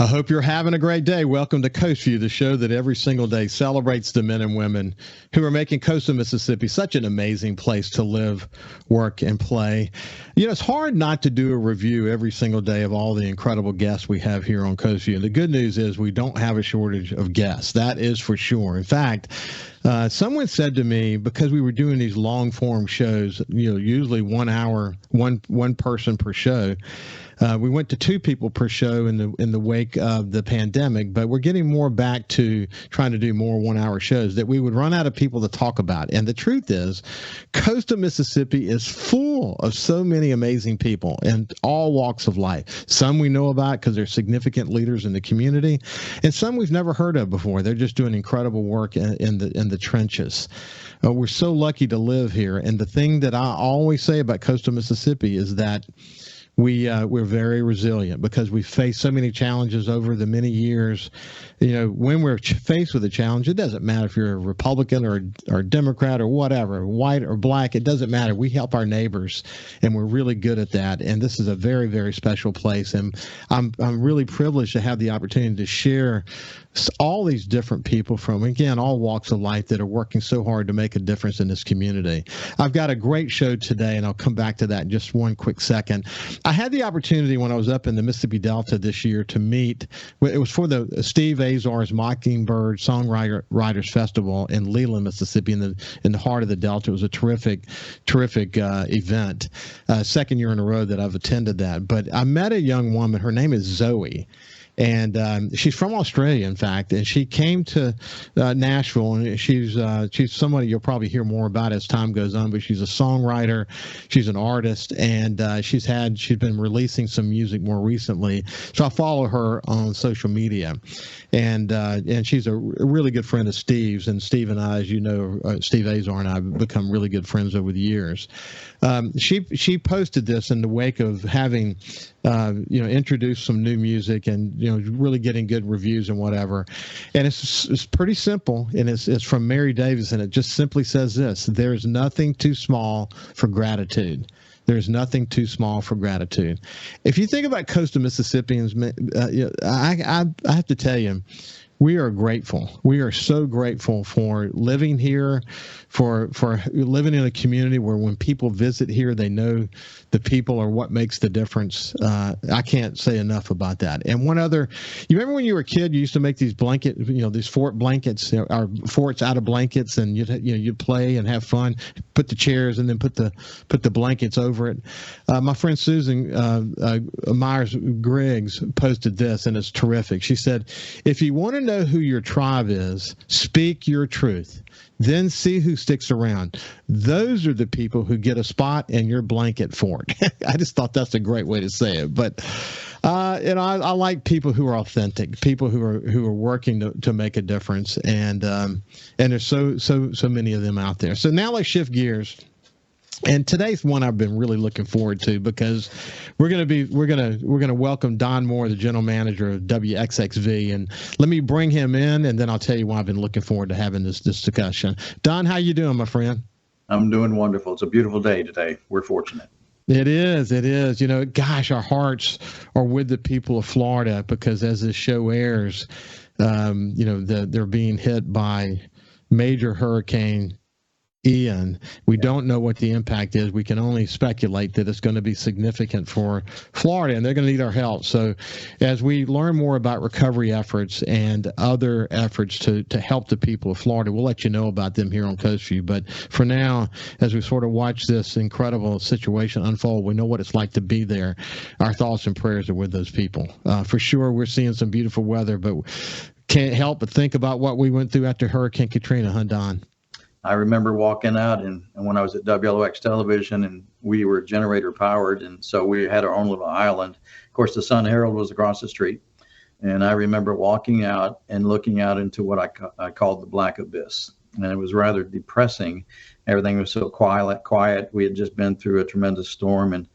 I hope you're having a great day. Welcome to Coast Vue, the show that every single day celebrates the men and women who are making coastal Mississippi such an amazing place to live, work, and play. You know, it's hard not to do a review every single day of all the incredible guests we have here on Coast Vue. And the good news is we don't have a shortage of guests. That is for sure. In fact, someone said to me, because we were doing these long form shows, usually 1 hour, one person per show. We went to 2 people per show in the wake of the pandemic, but we're getting more back to trying to do more 1 hour shows, that we would run out of people to talk about. And the truth is, coastal Mississippi is full of so many amazing people in all walks of life. Some we know about because they're significant leaders in the community, and some we've never heard of before. They're just doing incredible work in the trenches. We're so lucky to live here. And the thing that I always say about coastal Mississippi is that we're very resilient because we've faced so many challenges over the many years. When we're faced with a challenge, it doesn't matter if you're a Republican or Democrat or whatever, white or black, it doesn't matter. We help our neighbors, and we're really good at that. And this is a very, very special place. And I'm really privileged to have the opportunity to share all these different people from, again, all walks of life that are working so hard to make a difference in this community. I've got a great show today, and I'll come back to that in just one quick second. I had the opportunity when I was up in the Mississippi Delta this year to meet, it was for the Steve Azar's Mockingbird Songwriters Festival in Leland, Mississippi, in the heart of the Delta. It was a terrific event. Second year in a row that I've attended that. But I met a young woman. Her name is Zoe. And she's from Australia, in fact, and she came to Nashville, and she's somebody you'll probably hear more about as time goes on. But she's a songwriter, she's an artist, and she's been releasing some music more recently. So I follow her on social media, and she's a really good friend of Steve's. And Steve and I, as you know, Steve Azar and I have become really good friends over the years. She posted this in the wake of having introduced some new music and really getting good reviews and whatever. And it's pretty simple, and it's from Mary Davis, and it just simply says this: there's nothing too small for gratitude. There's nothing too small for gratitude. If you think about coastal Mississippians, I have to tell you, we are grateful. We are so grateful for living here, for living in a community where when people visit here, they know the people are what makes the difference. I can't say enough about that. And one other, you remember when you were a kid, you used to make these these fort blankets, or forts out of blankets, and you'd play and have fun, put the chairs and then put the blankets over it. My friend Susan Myers-Griggs posted this, and it's terrific. She said, if you want to know who your tribe is, speak your truth. Then see who sticks around. Those are the people who get a spot in your blanket fort. I just thought that's a great way to say it. But I like people who are authentic, people who are working to make a difference, and there's so many of them out there. So now let's shift gears. And today's one I've been really looking forward to, because we're going to welcome Don Moore, the general manager of WXXV, and let me bring him in, and then I'll tell you why I've been looking forward to having this discussion. Don, how you doing, my friend? I'm doing wonderful. It's a beautiful day today. We're fortunate. It is. Gosh, our hearts are with the people of Florida, because as this show airs, they're being hit by major hurricane Ian. We don't know what the impact is. We can only speculate that it's going to be significant for Florida, and they're going to need our help. So as we learn more about recovery efforts and other efforts to help the people of Florida, we'll let you know about them here on Coast Vue. But for now, as we sort of watch this incredible situation unfold, we know what it's like to be there. Our thoughts and prayers are with those people. For sure, we're seeing some beautiful weather, but can't help but think about what we went through after Hurricane Katrina, huh, Don? I remember walking out, and when I was at WLOX Television, and we were generator powered, and so we had our own little island. Of course, the Sun Herald was across the street, and I remember walking out and looking out into what I called the black abyss, and it was rather depressing. Everything was so quiet. We had just been through a tremendous storm, and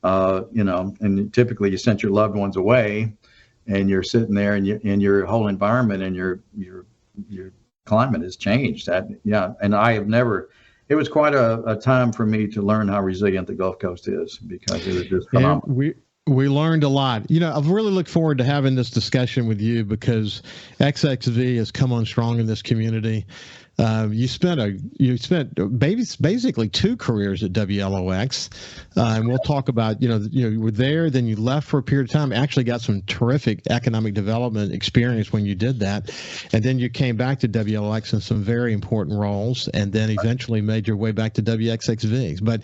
and typically you sent your loved ones away, and you're sitting there, and your whole environment and your climate has changed. And I have never. It was quite a time for me to learn how resilient the Gulf Coast is, because it was just phenomenal. We learned a lot. I've really looked forward to having this discussion with you because XXV has come on strong in this community. You spent basically 2 careers at WLOX, and we'll talk about you were there, then you left for a period of time. Actually, got some terrific economic development experience when you did that, and then you came back to WLOX in some very important roles, and then eventually made your way back to WXXV. But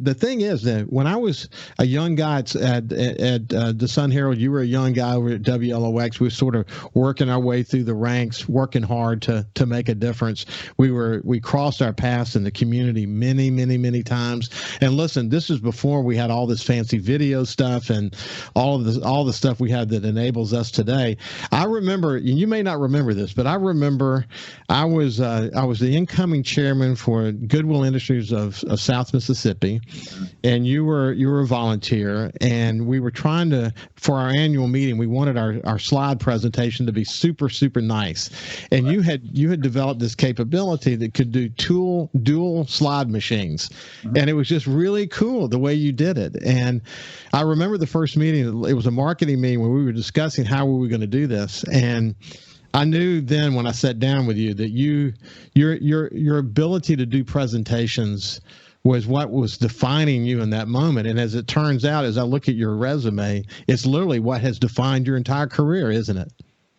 the thing is that when I was a young guy at the Sun Herald, you were a young guy over at WLOX. We were sort of working our way through the ranks, working hard to make a difference. We crossed our paths in the community many times. And listen, this is before we had all this fancy video stuff and all the stuff we have that enables us today. I remember, and you may not remember this, but I remember I was the incoming chairman for Goodwill Industries of South Mississippi, and you were a volunteer, and we were trying to, for our annual meeting, we wanted our slide presentation to be super nice, and you had developed this capability that could do dual slide machines. And it was just really cool the way you did it. And I remember the first meeting, it was a marketing meeting where we were discussing how we were going to do this. And I knew then when I sat down with you that your ability to do presentations was what was defining you in that moment. And as it turns out, as I look at your resume, it's literally what has defined your entire career, isn't it?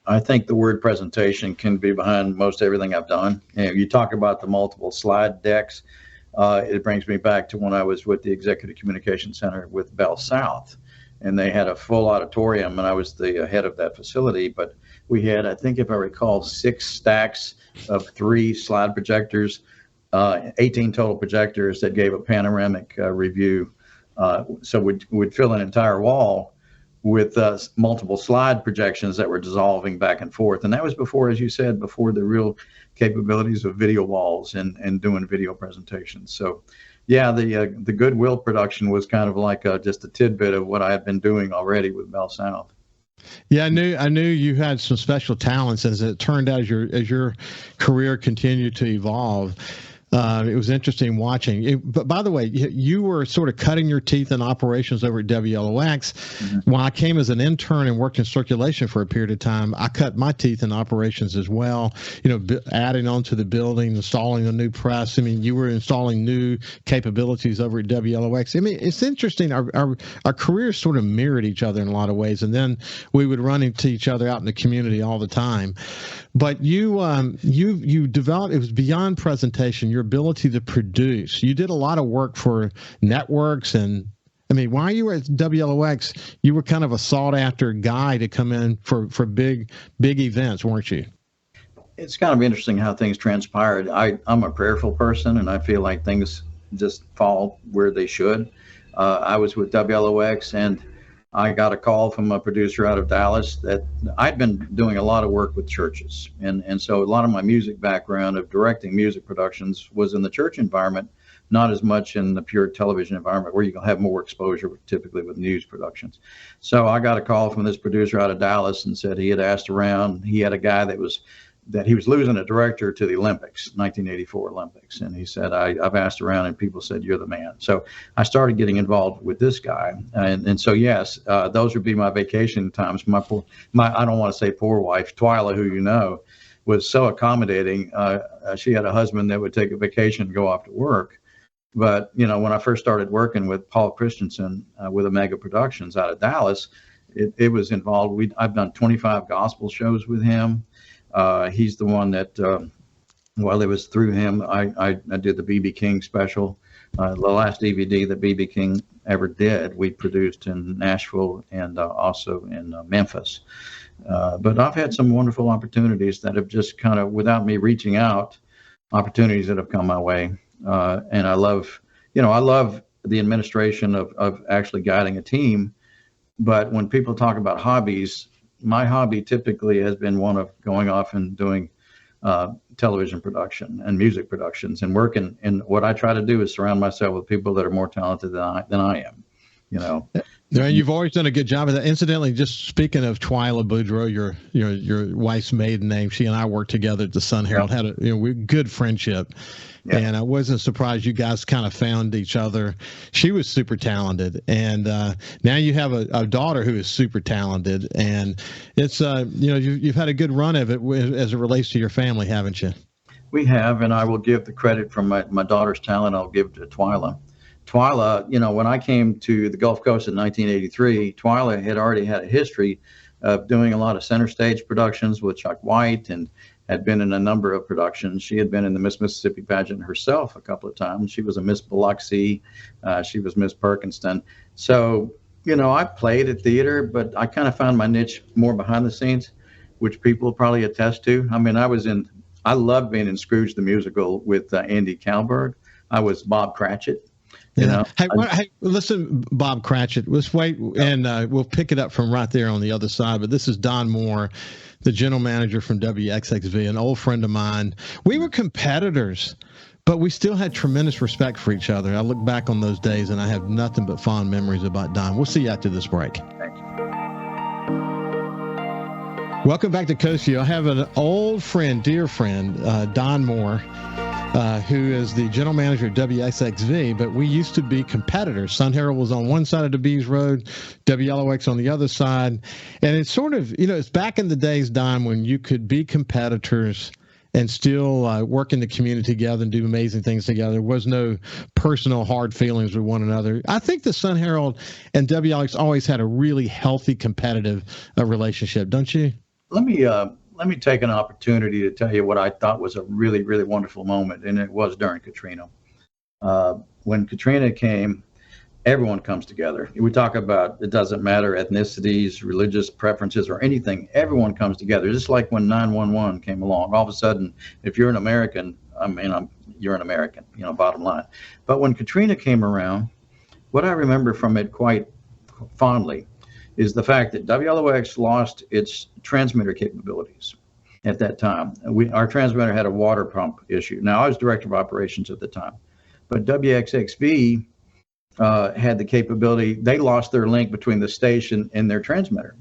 I think the word presentation can be behind most everything I've done. You talk about the multiple slide decks. It brings me back to when I was with the Executive Communication Center with Bell South, and they had a full auditorium, and I was the head of that facility. But we had, I think if I recall, 6 stacks of 3 slide projectors, 18 total projectors that gave a panoramic review. So we'd fill an entire wall with multiple slide projections that were dissolving back and forth. And that was before, as you said, before the real capabilities of video walls and doing video presentations. So yeah, the Goodwill production was kind of like just a tidbit of what I had been doing already with Bell South. Yeah, I knew you had some special talents, as it turned out, as your career continued to evolve. It was interesting watching. But by the way, you were sort of cutting your teeth in operations over at WLOX. Mm-hmm. When I came as an intern and worked in circulation for a period of time, I cut my teeth in operations as well. Adding on to the building, installing a new press. I mean, you were installing new capabilities over at WLOX. I mean, it's interesting. Our careers sort of mirrored each other in a lot of ways, and then we would run into each other out in the community all the time. But you developed, it was beyond presentation, your ability to produce. You did a lot of work for networks, and I mean, while you were at WLOX, you were kind of a sought after guy to come in for big events, weren't you? It's kind of interesting how things transpired. I'm a prayerful person, and I feel like things just fall where they should. I was with WLOX, and I got a call from a producer out of Dallas that I'd been doing a lot of work with churches. And so a lot of my music background of directing music productions was in the church environment, not as much in the pure television environment where you can have more exposure typically with news productions. So I got a call from this producer out of Dallas and said he had asked around. He had a guy that he was losing a director to the Olympics, 1984 Olympics. And he said, I've asked around and people said, you're the man. So I started getting involved with this guy. And so, yes, those would be my vacation times. My I don't want to say poor wife, Twyla, who you know, was so accommodating. She had a husband that would take a vacation and go off to work. But, when I first started working with Paul Christensen with Omega Productions out of Dallas, it was involved. I've done 25 gospel shows with him. He's the one that, it was through him, I did the B.B. King special. The last DVD that B.B. King ever did, we produced in Nashville and also in Memphis. But I've had some wonderful opportunities that have just kind of, without me reaching out, opportunities that have come my way. And I love the administration of actually guiding a team. But when people talk about hobbies, my hobby typically has been one of going off and doing television production and music productions and working. And what I try to do is surround myself with people that are more talented than I am. you know. Yeah, you've always done a good job of that. Incidentally, just speaking of Twyla Boudreaux, your wife's maiden name, she and I worked together at the Sun Herald. Had we good friendship, and I wasn't surprised you guys kind of found each other. She was super talented, and now you have a daughter who is super talented, and it's you've had a good run of it as it relates to your family, haven't you? We have, and I will give the credit from my daughter's talent. I'll give to Twyla. Twyla, when I came to the Gulf Coast in 1983, Twyla had already had a history of doing a lot of center stage productions with Chuck White and had been in a number of productions. She had been in the Miss Mississippi pageant herself a couple of times. She was a Miss Biloxi. She was Miss Perkinston. So, I played at theater, but I kind of found my niche more behind the scenes, which people probably attest to. I mean, I loved being in Scrooge the Musical with Andy Kalberg. I was Bob Cratchit. Hey, listen, Bob Cratchit. Let's wait, and we'll pick it up from right there on the other side. But this is Don Moore, the general manager from WXXV, an old friend of mine. We were competitors, but we still had tremendous respect for each other. I look back on those days, and I have nothing but fond memories about Don. We'll see you after this break. Thank you. Welcome back to Coast View. I have an old friend, dear friend, Don Moore, who is the general manager of WXXV, but we used to be competitors. Sun Herald was on one side of the Bees Road, WLOX on the other side. And it's sort of, it's back in the days, Don, when you could be competitors and still work in the community together and do amazing things together. There was no personal hard feelings with one another. I think the Sun Herald and WLOX always had a really healthy competitive relationship, don't you? Let me take an opportunity to tell you what I thought was a really, really wonderful moment, and it was during Katrina. When Katrina came, everyone comes together. We talk about it doesn't matter ethnicities, religious preferences, or anything. Everyone comes together. Just like when 911 came along, all of a sudden, if you're an American, you're an American, bottom line. But when Katrina came around, what I remember from it quite fondly is the fact that WLOX lost its transmitter capabilities at that time. Our transmitter had a water pump issue. Now, I was director of operations at the time, but WXXV had the capability. They lost their link between the station and their transmitter.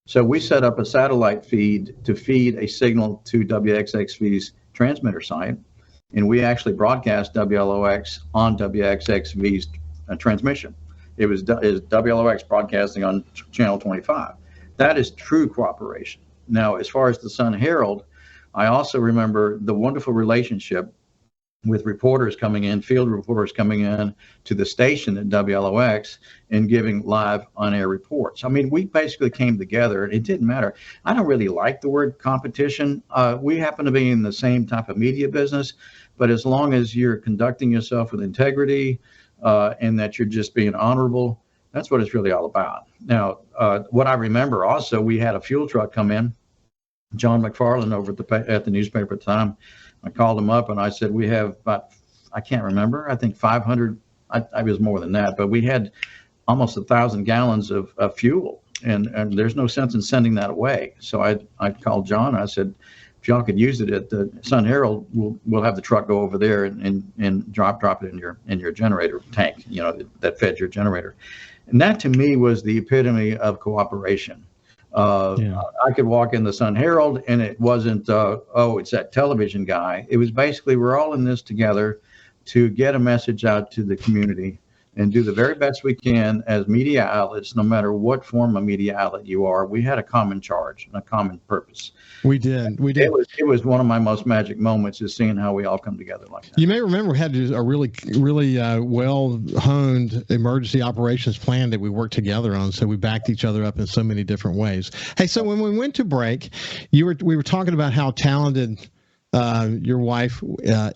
So we set up a satellite feed to feed a signal to WXXV's transmitter site, and we actually broadcast WLOX on WXXV's transmission. It was WLOX broadcasting on channel 25. That is true cooperation. Now, as far as the Sun Herald, I also remember the wonderful relationship with reporters coming in, field reporters coming in to the station at WLOX and giving live on-air reports. I mean, we basically came together, and it didn't matter. I don't really like the word competition. We happen to be in the same type of media business, but as long as you're conducting yourself with integrity, and that you're just being honorable, that's what it's really all about. Now, what I remember also, we had a fuel truck come in, John McFarland over at the newspaper at the time. I called him up and I said, we have about, I can't remember, I think 500, I was more than that, but we had almost 1,000 gallons of fuel, and there's no sense in sending that away. So I called John, I said, if y'all could use it at the Sun Herald, we'll have the truck go over there and drop it in your generator tank, that fed your generator. And that to me was the epitome of cooperation. I could walk in the Sun Herald and it wasn't, it's that television guy. It was basically, we're all in this together to get a message out to the community and do the very best we can as media outlets, no matter what form of media outlet you are. We had a common charge and a common purpose. We did. It was one of my most magic moments, is seeing how we all come together like that. You may remember we had a really, really well-honed emergency operations plan that we worked together on. So we backed each other up in so many different ways. Hey, so when we went to break, we were talking about how talented your wife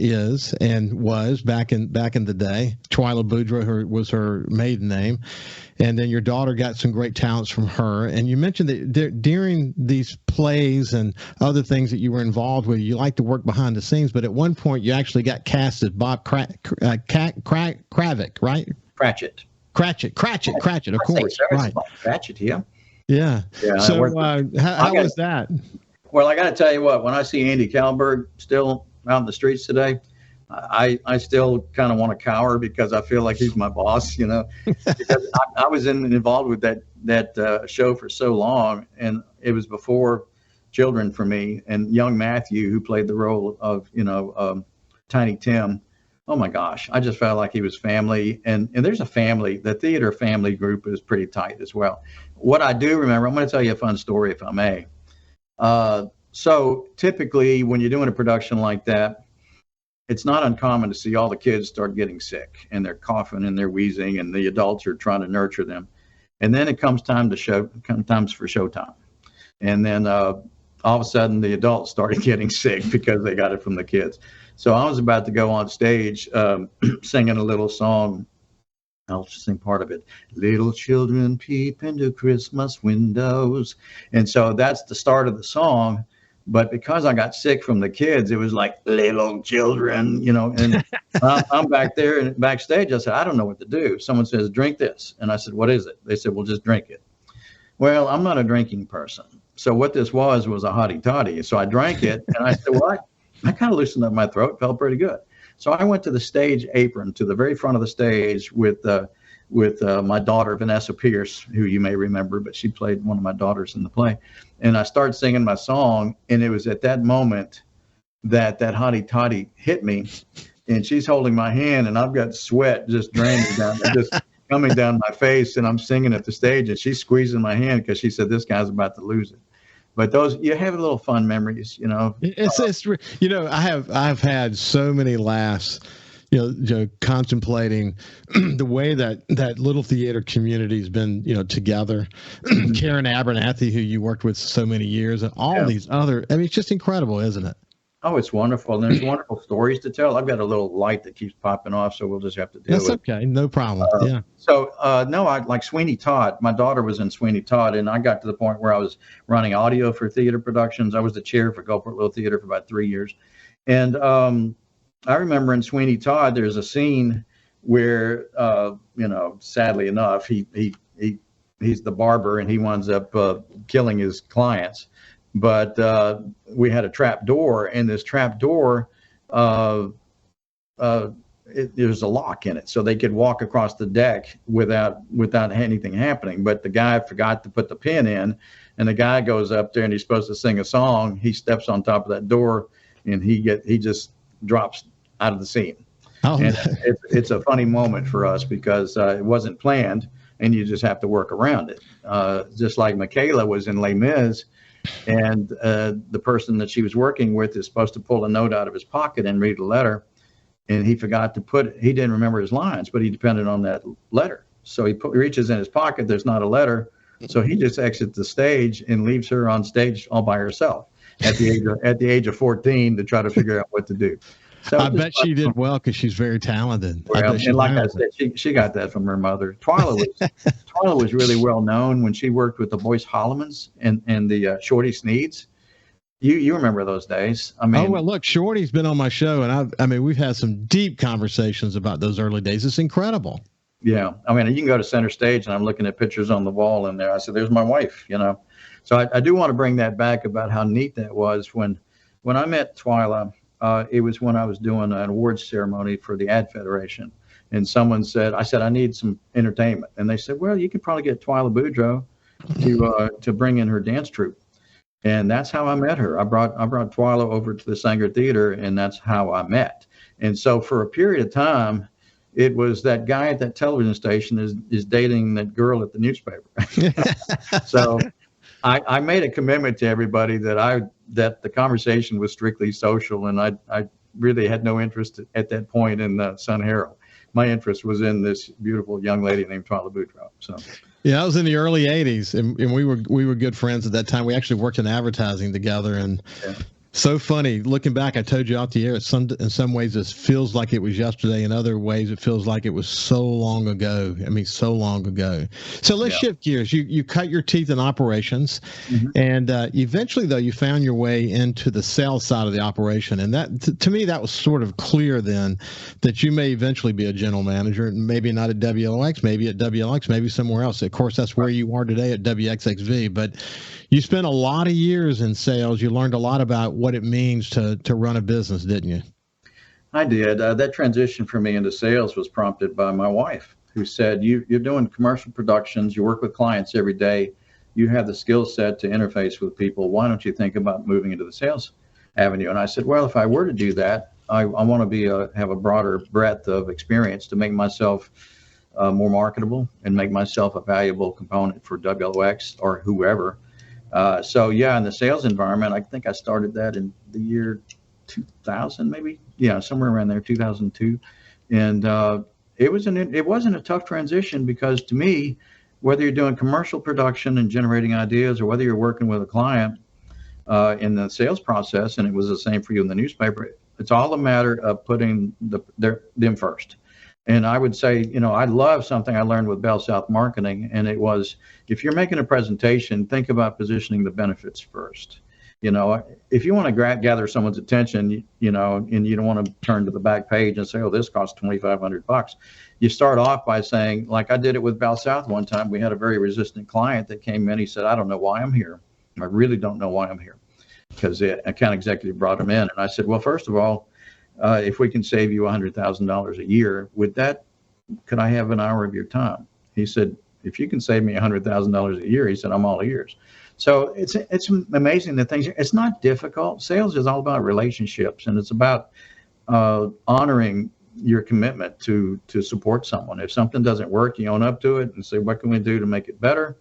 is and was back in the day. Twyla Boudreaux was her maiden name, and then your daughter got some great talents from her. And you mentioned that during these plays and other things that you were involved with, you like to work behind the scenes. But at one point, you actually got cast as Bob Kravick, right? Cratchit. Of course, right? Cratchit, yeah. Yeah. So how was that? Well, I got to tell you what, when I see Andy Kalberg still out in the streets today, I still kind of want to cower because I feel like he's my boss, because I was involved with that show for so long, and it was before children for me. And young Matthew, who played the role of Tiny Tim, oh my gosh, I just felt like he was family. And there's a family, the theater family group is pretty tight as well. What I do remember, I'm going to tell you a fun story if I may. So typically when you're doing a production like that, it's not uncommon to see all the kids start getting sick, and they're coughing and they're wheezing, and the adults are trying to nurture them. And then it comes time for showtime. And then all of a sudden the adults started getting sick because they got it from the kids. So I was about to go on stage singing a little song. I'll just sing part of it. Little children peep into Christmas windows. And so that's the start of the song. But because I got sick from the kids, it was like little children, and I'm back there and backstage. I said, I don't know what to do. Someone says, drink this. And I said, what is it? They said, well, just drink it. Well, I'm not a drinking person. So what this was a hottie toddy. So I drank it, and I said, well, I kind of loosened up my throat, felt pretty good. So I went to the stage apron, to the very front of the stage with my daughter, Vanessa Pierce, who you may remember, but she played one of my daughters in the play. And I started singing my song, and it was at that moment that hottie toddy hit me, and she's holding my hand, and I've got sweat just draining down, just coming down my face, and I'm singing at the stage, and she's squeezing my hand because she said, this guy's about to lose it. But you have little fun memories, I've had so many laughs, contemplating the way that little theater community has been, together. Karen Abernathy, who you worked with so many years, and all these other, it's just incredible, isn't it? Oh, it's wonderful. And there's wonderful stories to tell. I've got a little light that keeps popping off, so we'll just have to deal with it. That's okay. No problem. Yeah. So, I like Sweeney Todd. My daughter was in Sweeney Todd, and I got to the point where I was running audio for theater productions. I was the chair for Gulfport Little Theater for about 3 years. And I remember in Sweeney Todd, there's a scene where, sadly enough, he's the barber, and he winds up killing his clients. But we had a trap door, and this trap door, there's a lock in it, so they could walk across the deck without anything happening. But the guy forgot to put the pin in, and the guy goes up there, and he's supposed to sing a song. He steps on top of that door, and he just drops out of the scene. Oh. And it's a funny moment for us because it wasn't planned, and you just have to work around it. Just like Michaela was in Les Mis, and the person that she was working with is supposed to pull a note out of his pocket and read a letter, and he forgot to he didn't remember his lines, but he depended on that letter. So he reaches in his pocket, there's not a letter, so he just exits the stage and leaves her on stage all by herself at the age of 14 to try to figure out what to do. So I bet she did well because she's very talented. Well, and like I said, she got that from her mother. Twyla was really well known when she worked with the Boyce Hollimans and the Shorty Sneeds. You remember those days? Look, Shorty's been on my show, and we've had some deep conversations about those early days. It's incredible. Yeah, you can go to center stage, and I'm looking at pictures on the wall in there. I said, "There's my wife," So I do want to bring that back about how neat that was when I met Twyla. It was when I was doing an awards ceremony for the Ad Federation, and someone said, I need some entertainment, and they said, well, you could probably get Twyla Boudreaux to bring in her dance troupe, and that's how I met her. I brought Twyla over to the Sanger Theater, and that's how I met. And so for a period of time, it was that guy at that television station is dating that girl at the newspaper. So I made a commitment to everybody that the conversation was strictly social, and I really had no interest at that point in the Sun Herald. My interest was in this beautiful young lady named Twyla Boudreaux. So, yeah, that was in the early '80s, and we were good friends at that time. We actually worked in advertising together, and so funny looking back. I told you off the air. In some ways, it feels like it was yesterday. In other ways, it feels like it was so long ago. So long ago. So let's shift gears. You cut your teeth in operations, and eventually, though, you found your way into the sales side of the operation. And that, to me, that was sort of clear then that you may eventually be a general manager, maybe not at WLX, maybe at WLX, maybe somewhere else. Of course, that's where you are today at WXXV. But you spent a lot of years in sales. You learned a lot about what it means to run a business, didn't you? I did. That transition for me into sales was prompted by my wife, who said, you're doing commercial productions, you work with clients every day, you have the skill set to interface with people. Why don't you think about moving into the sales avenue? And I said, well, if I were to do that, I want to have a broader breadth of experience to make myself more marketable and make myself a valuable component for WLX or whoever. So yeah, in the sales environment, I think I started that in the year 2000, maybe. Yeah, somewhere around there, 2002. And it wasn't a tough transition, because to me, whether you're doing commercial production and generating ideas, or whether you're working with a client in the sales process, and it was the same for you in the newspaper, it's all a matter of putting them first. And I would say, I love something I learned with Bell South Marketing, and it was, if you're making a presentation, think about positioning the benefits first. If you want to gather someone's attention, and you don't want to turn to the back page and say, oh, this costs $2,500. You start off by saying, like I did it with Bell South one time, we had a very resistant client that came in. He said, I don't know why I'm here. I really don't know why I'm here, because the account executive brought him in. And I said, well, first of all, if we can save you $100,000 a year, could I have an hour of your time? He said, if you can save me $100,000 a year, he said, I'm all ears. So it's amazing that it's not difficult. Sales is all about relationships, and it's about honoring your commitment to support someone. If something doesn't work, you own up to it and say, what can we do to make it better?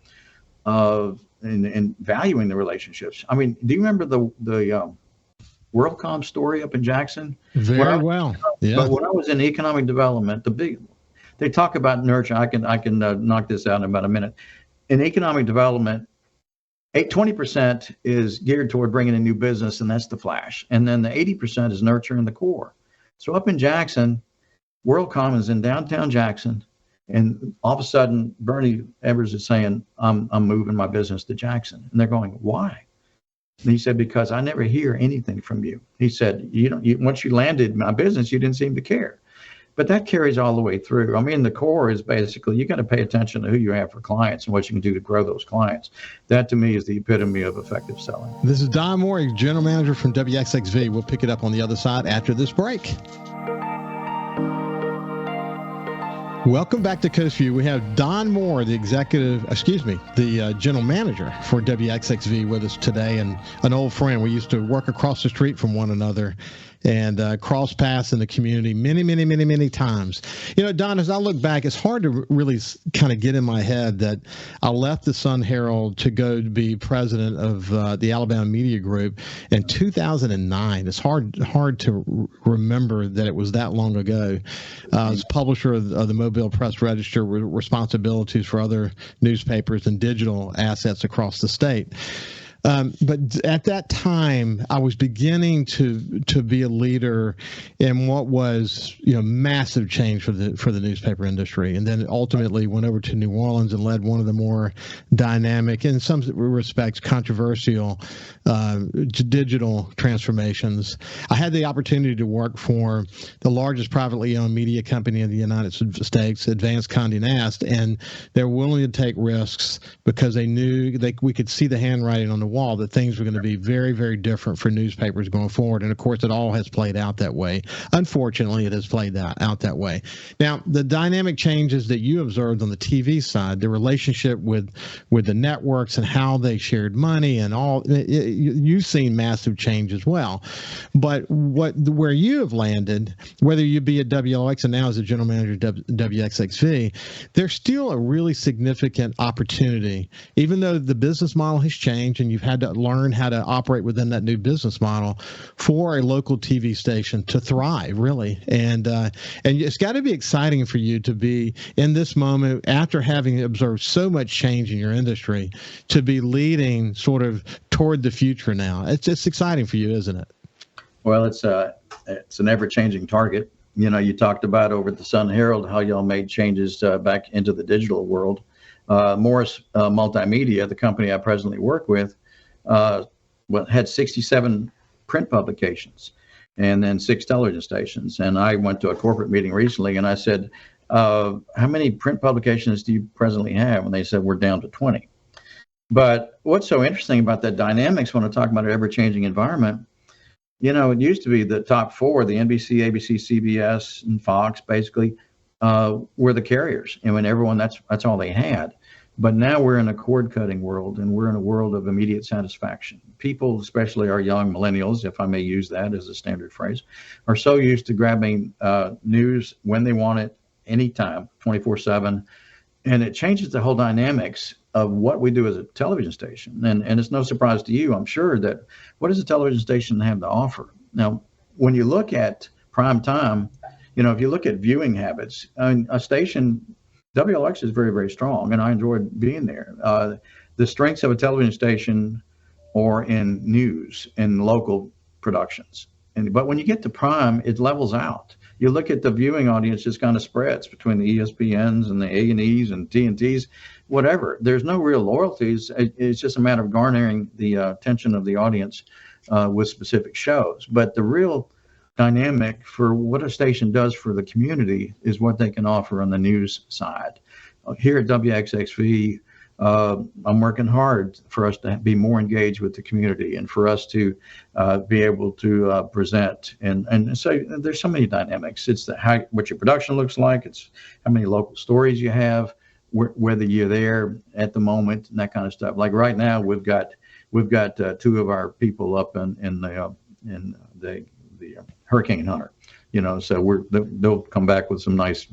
And valuing the relationships. I mean, do you remember the WorldCom story up in Jackson? Very well. Yeah. But when I was in economic development, they talk about nurture. I can knock this out in about a minute. In economic development, 20% is geared toward bringing in new business, and that's the flash. And then the 80% is nurturing the core. So up in Jackson, WorldCom is in downtown Jackson, and all of a sudden, Bernie Evers is saying, I'm moving my business to Jackson. And they're going, why? And he said, because I never hear anything from you. He said, once you landed my business, you didn't seem to care. But that carries all the way through. I mean, the core is basically, you got to pay attention to who you have for clients and what you can do to grow those clients. That, to me, is the epitome of effective selling. This is Don Moore, General Manager from WXXV. We'll pick it up on the other side after this break. Welcome back to Coast Vue. We have Don Moore, the General Manager for WXXV with us today, and an old friend. We used to work across the street from one another and cross paths in the community many times. Don, as I look back, it's hard to really kind of get in my head that I left the Sun Herald to go to be president of the Alabama Media Group in 2009. It's hard to remember that it was that long ago. I was publisher of the Mobile Press Register, with responsibilities for other newspapers and digital assets across the state. But at that time, I was beginning to be a leader in what was, massive change for the newspaper industry, and then ultimately went over to New Orleans and led one of the more dynamic, in some respects, controversial digital transformations. I had the opportunity to work for the largest privately owned media company in the United States, Advanced Condé Nast, and they're willing to take risks because they knew we could see the handwriting on the wall that things were going to be very, very different for newspapers going forward. And of course, it all has played out that way. Unfortunately, it has played out that way. Now, the dynamic changes that you observed on the TV side, the relationship with the networks and how they shared money and all, you've seen massive change as well. But where you have landed, whether you be at WLX and now as a general manager at WXXV, there's still a really significant opportunity, even though the business model has changed and you've had to learn how to operate within that new business model, for a local TV station to thrive, really. And it's got to be exciting for you to be in this moment, after having observed so much change in your industry, to be leading sort of toward the future now. It's exciting for you, isn't it? Well, it's an ever-changing target. You talked about over at the Sun Herald how y'all made changes back into the digital world. Morris Multimedia, the company I presently work with, had 67 print publications and then 6 television stations. And I went to a corporate meeting recently and I said, how many print publications do you presently have? And they said, we're down to 20. But what's so interesting about that dynamics when I talk about an ever-changing environment it used to be the top four, the NBC, ABC, CBS, and Fox, basically, were the carriers. And when everyone, that's all they had. But now we're in a cord-cutting world, and we're in a world of immediate satisfaction. People, especially our young millennials, if I may use that as a standard phrase, are so used to grabbing news when they want it, anytime, 24/7. And it changes the whole dynamics of what we do as a television station. And it's no surprise to you, I'm sure, that what does a television station have to offer? Now, when you look at prime time, if you look at viewing habits, a station, WLX is very, very strong, and I enjoyed being there. The strengths of a television station are in news and local productions. But when you get to prime, it levels out. You look at the viewing audience, just kind of spreads between the ESPNs and the A&Es and TNTs, whatever. There's no real loyalties. It's just a matter of garnering the attention of the audience with specific shows. But the real dynamic for what a station does for the community is what they can offer on the news side. Here at WXXV, I'm working hard for us to be more engaged with the community and for us to be able to present. And so there's so many dynamics. It's what your production looks like. It's how many local stories you have, whether you're there at the moment, and that kind of stuff. Like right now, we've got two of our people up in the Hurricane Hunter, so they'll come back with some nice,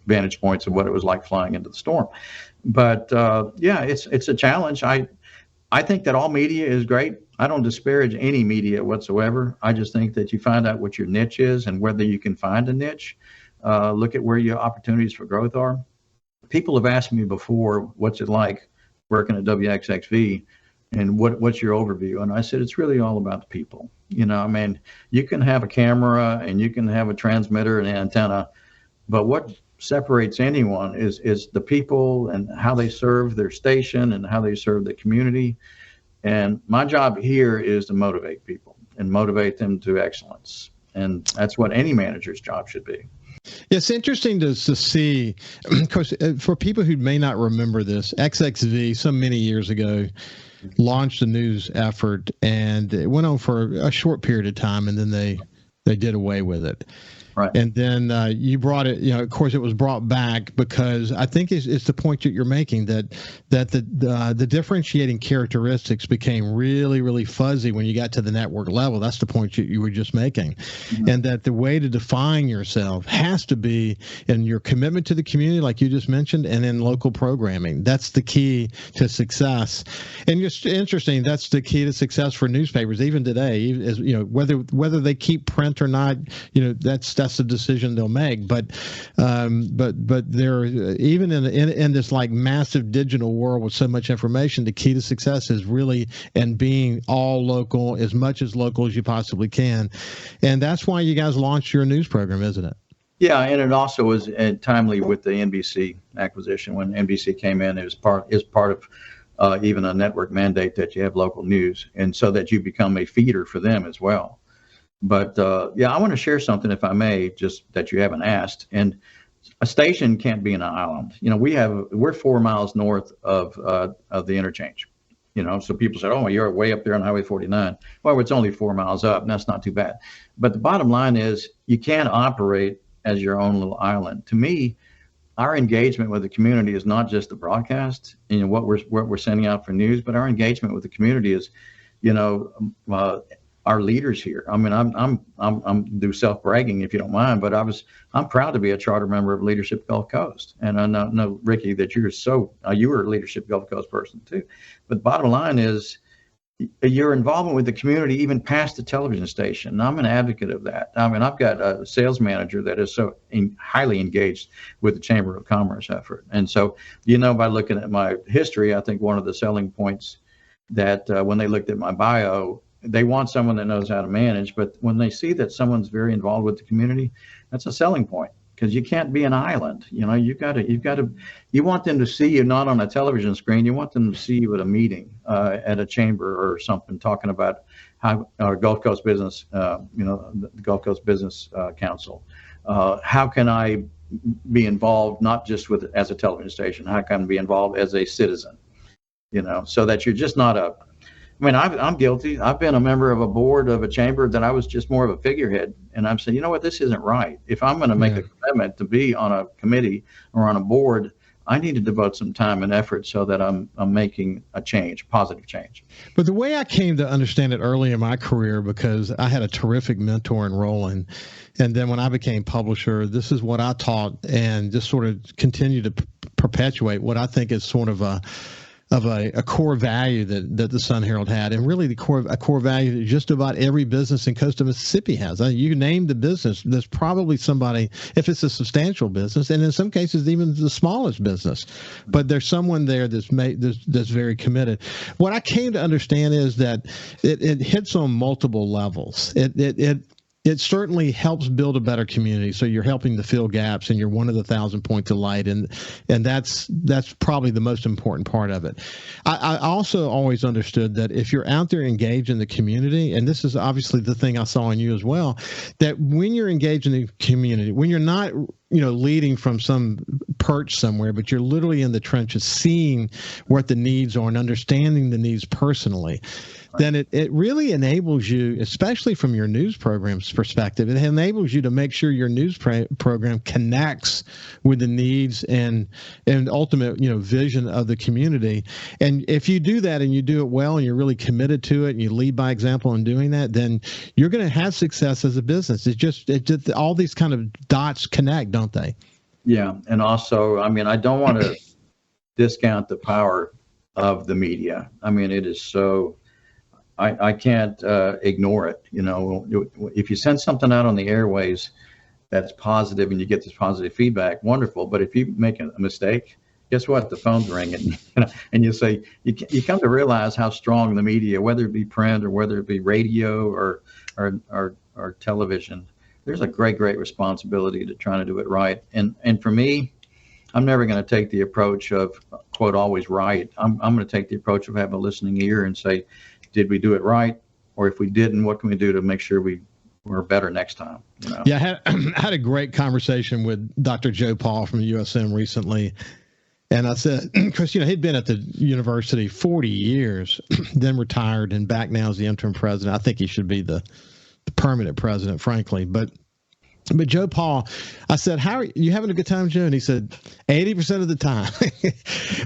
vantage points of what it was like flying into the storm. But it's a challenge. I think that all media is great. I don't disparage any media whatsoever. I just think that you find out what your niche is and whether you can find a niche. Look at where your opportunities for growth are. People have asked me before, what's it like working at WXXV? And what's your overview? And I said, it's really all about the people. You can have a camera and you can have a transmitter and an antenna, but what separates anyone is the people and how they serve their station and how they serve the community. And my job here is to motivate people and motivate them to excellence. And that's what any manager's job should be. It's interesting to see, of course, for people who may not remember this, XXV, so many years ago, launched a news effort, and it went on for a short period of time, and then they did away with it. Right. And then you brought it, of course, it was brought back because I think it's the point that you're making that the differentiating characteristics became really, really fuzzy when you got to the network level. That's the point you were just making. Mm-hmm. And that the way to define yourself has to be in your commitment to the community, like you just mentioned, and in local programming. That's the key to success. And just interesting, that's the key to success for newspapers, even today, as whether they keep print or not, that's the decision they'll make. But there, even in this like massive digital world with so much information, the key to success is really in being all local, as much as local as you possibly can. And that's why you guys launched your news program, isn't it? Yeah, and it also was timely with the NBC acquisition. When NBC came in, it was part of even a network mandate that you have local news, and so that you become a feeder for them as well. But I want to share something, if I may, just that you haven't asked. And a station can't be an island. We're 4 miles north of the interchange. So people said, "Oh, you're way up there on Highway 49." Well, it's only 4 miles up, and that's not too bad. But the bottom line is, you can't operate as your own little island. To me, our engagement with the community is not just the broadcast, what we're sending out for news, but our engagement with the community is, our leaders here. I mean, I'm do self-bragging if you don't mind, but I'm proud to be a charter member of Leadership Gulf Coast. And I know Ricky, that you were a Leadership Gulf Coast person too. But the bottom line is, your involvement with the community, even past the television station. And I'm an advocate of that. I mean, I've got a sales manager that is so highly engaged with the Chamber of Commerce effort. And so, by looking at my history, I think one of the selling points that when they looked at my bio, they want someone that knows how to manage, but when they see that someone's very involved with the community, that's a selling point, because you can't be an island. You want them to see you not on a television screen. You want them to see you at a meeting, at a chamber or something, talking about how our Gulf Coast business, the Gulf Coast Business Council. How can I be involved, not just as a television station? How can I be involved as a citizen? So that you're just not I mean, I'm guilty. I've been a member of a board of a chamber that I was just more of a figurehead. And I'm saying, you know what, this isn't right. If I'm going to make a commitment to be on a committee or on a board, I need to devote some time and effort so that I'm making a change, positive change. But the way I came to understand it early in my career, because I had a terrific mentor in Roland, and then when I became publisher, this is what I taught and just sort of continue to perpetuate what I think is sort of a core value that the Sun Herald had, and really a core value that just about every business in coastal Mississippi has. You name the business, there's probably somebody, if it's a substantial business, and in some cases even the smallest business, but there's someone there that's very committed. What I came to understand is that it hits on multiple levels. It certainly helps build a better community. So you're helping to fill gaps, and you're one of the 1,000 points of light, and that's probably the most important part of it. I also always understood that if you're out there engaged in the community, and this is obviously the thing I saw in you as well, that when you're engaged in the community, when you're not leading from some perch somewhere, but you're literally in the trenches, seeing what the needs are and understanding the needs personally, then it really enables you, especially from your news program's perspective, it enables you to make sure your news program connects with the needs and ultimate vision of the community. And if you do that and you do it well and you're really committed to it and you lead by example in doing that, then you're going to have success as a business. It just all these kind of dots connect, don't they? Yeah. And also, I mean, I don't want to discount the power of the media. I mean, it is so, I can't ignore it. If you send something out on the airways that's positive and you get this positive feedback, wonderful. But if you make a mistake, guess what? The phone's ringing, and you say, you come to realize how strong the media, whether it be print or whether it be radio or television, there's a great responsibility to trying to do it right. And for me, I'm never going to take the approach of, quote, always right. I'm going to take the approach of having a listening ear and say, did we do it right? Or if we didn't, what can we do to make sure we're better next time? Yeah, I had a great conversation with Dr. Joe Paul from USM recently. And I said, because, he'd been at the university 40 years, then retired and back now as the interim president. I think he should be the permanent president, frankly. But Joe Paul, I said, how are you having a good time, Joe? And he said, 80% of the time.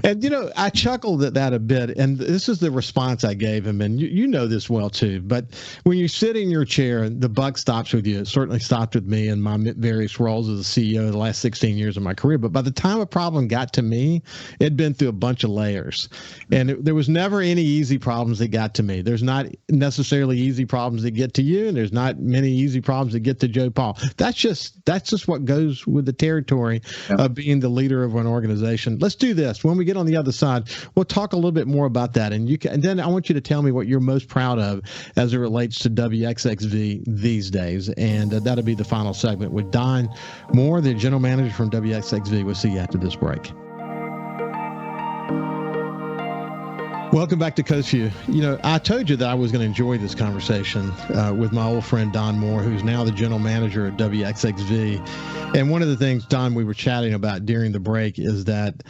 And, I chuckled at that a bit. And this is the response I gave him. And you know this well, too. But when you sit in your chair, the buck stops with you. It certainly stopped with me in my various roles as a CEO the last 16 years of my career. But by the time a problem got to me, it'd been through a bunch of layers. And there was never any easy problems that got to me. There's not necessarily easy problems that get to you. And there's not many easy problems that get to Joe Paul. That's just what goes with the territory of being the leader of an organization. Let's do this. When we get on the other side, we'll talk a little bit more about that. And then I want you to tell me what you're most proud of as it relates to WXXV these days. And that'll be the final segment with Don Moore, the general manager from WXXV. We'll see you after this break. Welcome back to Coast View. I told you that I was going to enjoy this conversation with my old friend Don Moore, who's now the general manager at WXXV. And one of the things, Don, we were chatting about during the break is that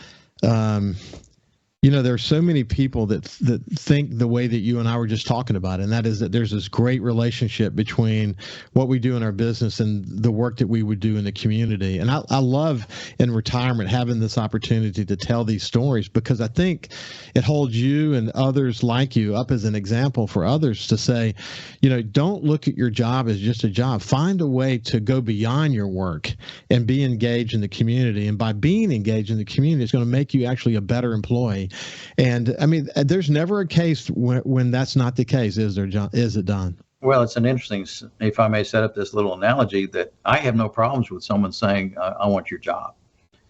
there are so many people that think the way that you and I were just talking about, and that is that there's this great relationship between what we do in our business and the work that we would do in the community. And I love in retirement having this opportunity to tell these stories, because I think it holds you and others like you up as an example for others to say, don't look at your job as just a job. Find a way to go beyond your work and be engaged in the community. And by being engaged in the community, it's going to make you actually a better employee. And I mean, there's never a case when that's not the case, is there, John? Is it, Don? Well, it's an interesting, if I may set up this little analogy, that I have no problems with someone saying, I want your job.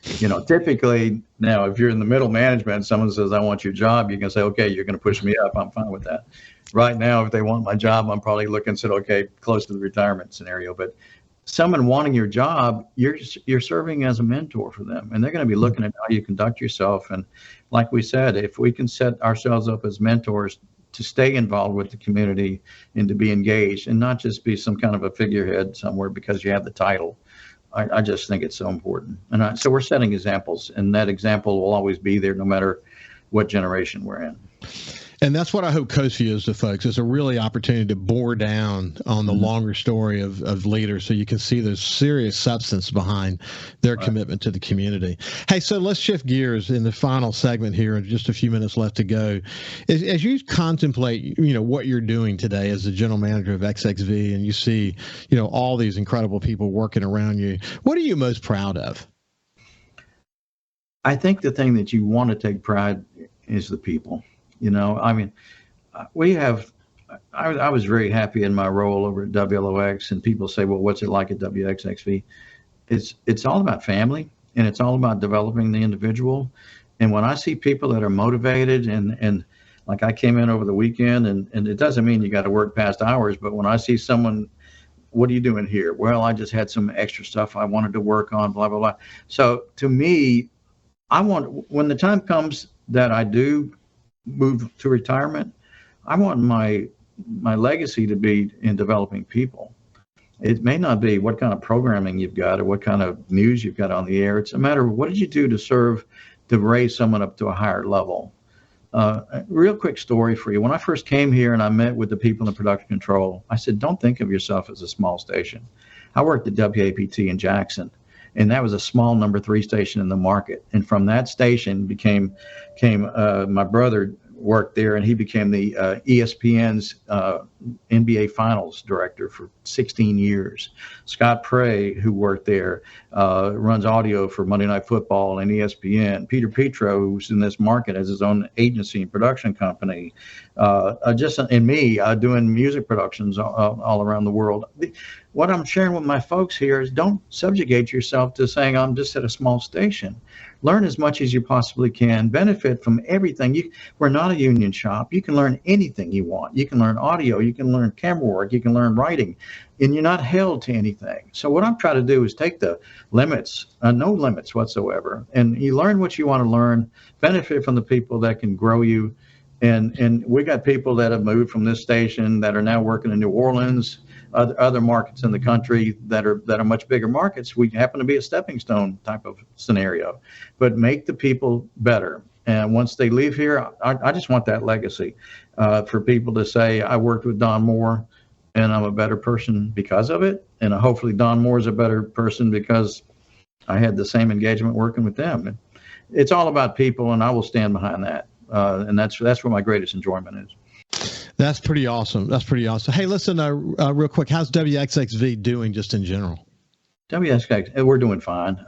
Typically now, if you're in the middle management and someone says, I want your job, you can say, okay, you're going to push me up. I'm fine with that. Right now, if they want my job, I'm probably looking and said, okay, close to the retirement scenario. But someone wanting your job, you're serving as a mentor for them, and they're going to be looking at how you conduct yourself. And like we said, if we can set ourselves up as mentors to stay involved with the community and to be engaged and not just be some kind of a figurehead somewhere because you have the title, I just think it's so important. And so we're setting examples, and that example will always be there no matter what generation we're in. And that's what I hope Coast Vue is to folks. It's a really opportunity to bore down on the longer story of leaders so you can see there's serious substance behind their commitment to the community. Hey, so let's shift gears in the final segment here, and just a few minutes left to go. As you contemplate, what you're doing today as the general manager of XXV, and you see, all these incredible people working around you, what are you most proud of? I think the thing that you want to take pride is the people. I was very happy in my role over at WLOX, and people say, well, what's it like at WXXV? It's all about family, and it's all about developing the individual. And when I see people that are motivated, and like I came in over the weekend, and it doesn't mean you got to work past hours, but when I see someone, what are you doing here? Well, I just had some extra stuff I wanted to work on, blah, blah, blah. So to me, when the time comes that I do move to retirement, I want my legacy to be in developing people. It may not be what kind of programming you've got or what kind of news you've got on the air. It's a matter of what did you do to raise someone up to a higher level. A real quick story for you. When I first came here and I met with the people in production control, I said, don't think of yourself as a small station. I worked at WAPT in Jackson, and that was a small number 3 station in the market. And from that station came my brother worked there, and he became the ESPN's NBA Finals director for 16 years. Scott Prey, who worked there, runs audio for Monday Night Football and ESPN. Peter Petro, who's in this market, has his own agency and production company. And me doing music productions all around the world. What I'm sharing with my folks here is don't subjugate yourself to saying I'm just at a small station. Learn as much as you possibly can. Benefit from everything. We're not a union shop. You can learn anything you want. You can learn audio. You can learn camera work. You can learn writing. And you're not held to anything. So what I'm trying to do is take the limits, no limits whatsoever, and you learn what you want to learn, benefit from the people that can grow you. And we got people that have moved from this station that are now working in New Orleans, other markets in the country that are much bigger markets. We happen to be a stepping stone type of scenario, but make the people better. And once they leave here, I just want that legacy for people to say, I worked with Don Moore and I'm a better person because of it. And hopefully Don Moore is a better person because I had the same engagement working with them. And it's all about people, and I will stand behind that. And that's where my greatest enjoyment is. That's pretty awesome. Hey, listen, real quick, how's WXXV doing just in general? WXXV, we're doing fine.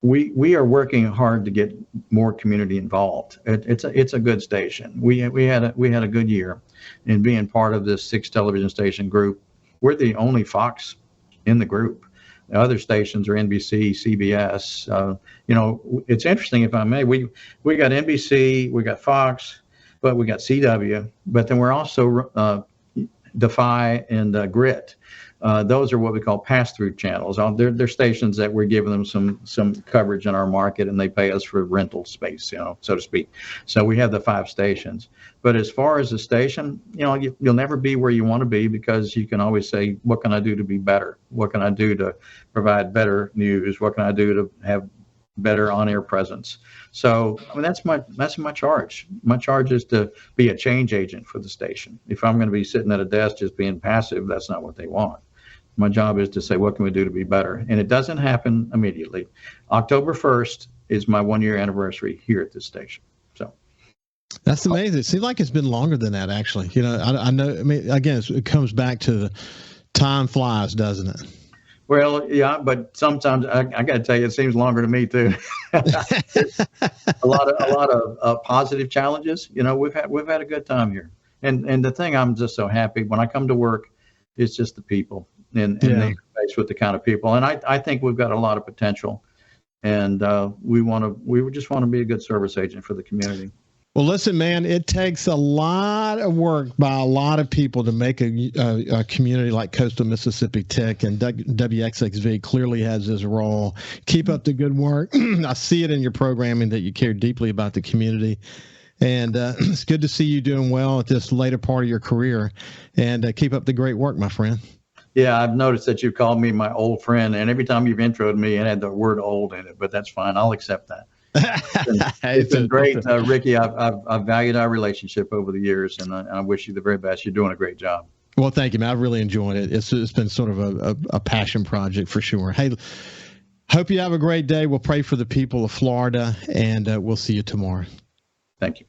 We are working hard to get more community involved. It's a good station. We had a good year in being part of this 6 television station group. We're the only Fox in the group. The other stations are NBC, CBS. It's interesting, if I may. We got NBC, we got Fox, but we got CW. But then we're also Defy and Grit. Those are what we call pass-through channels. They're stations that we're giving them some coverage in our market, and they pay us for rental space, so to speak. So we have the 5 stations. But as far as the station, you'll never be where you want to be, because you can always say, what can I do to be better? What can I do to provide better news? What can I do to have better on-air presence? So that's my charge. My charge is to be a change agent for the station. If I'm going to be sitting at a desk just being passive, that's not what they want. My job is to say, what can we do to be better? And it doesn't happen immediately. October 1st is my 1-year anniversary here at this station. So that's amazing. It seems like it's been longer than that, actually. I know. I mean, again, it comes back to the time flies, doesn't it? Well, yeah, but sometimes I got to tell you, it seems longer to me too. a lot of positive challenges. We've had a good time here, and the thing I'm just so happy when I come to work, it's just the people and the interface with the kind of people, and I think we've got a lot of potential, and we just want to be a good service agent for the community. Well, listen, man, it takes a lot of work by a lot of people to make a community like Coastal Mississippi tick, and WXXV clearly has this role. Keep up the good work. I see it in your programming that you care deeply about the community, and it's good to see you doing well at this later part of your career, and keep up the great work, my friend. Yeah, I've noticed that you've called me my old friend, and every time you've introed me, it had the word old in it, but that's fine. I'll accept that. It's been great, Ricky. I've valued our relationship over the years, and I wish you the very best. You're doing a great job. Well, thank you, man. I've really enjoyed it. It's been sort of a passion project for sure. Hey, hope you have a great day. We'll pray for the people of Florida, and we'll see you tomorrow. Thank you.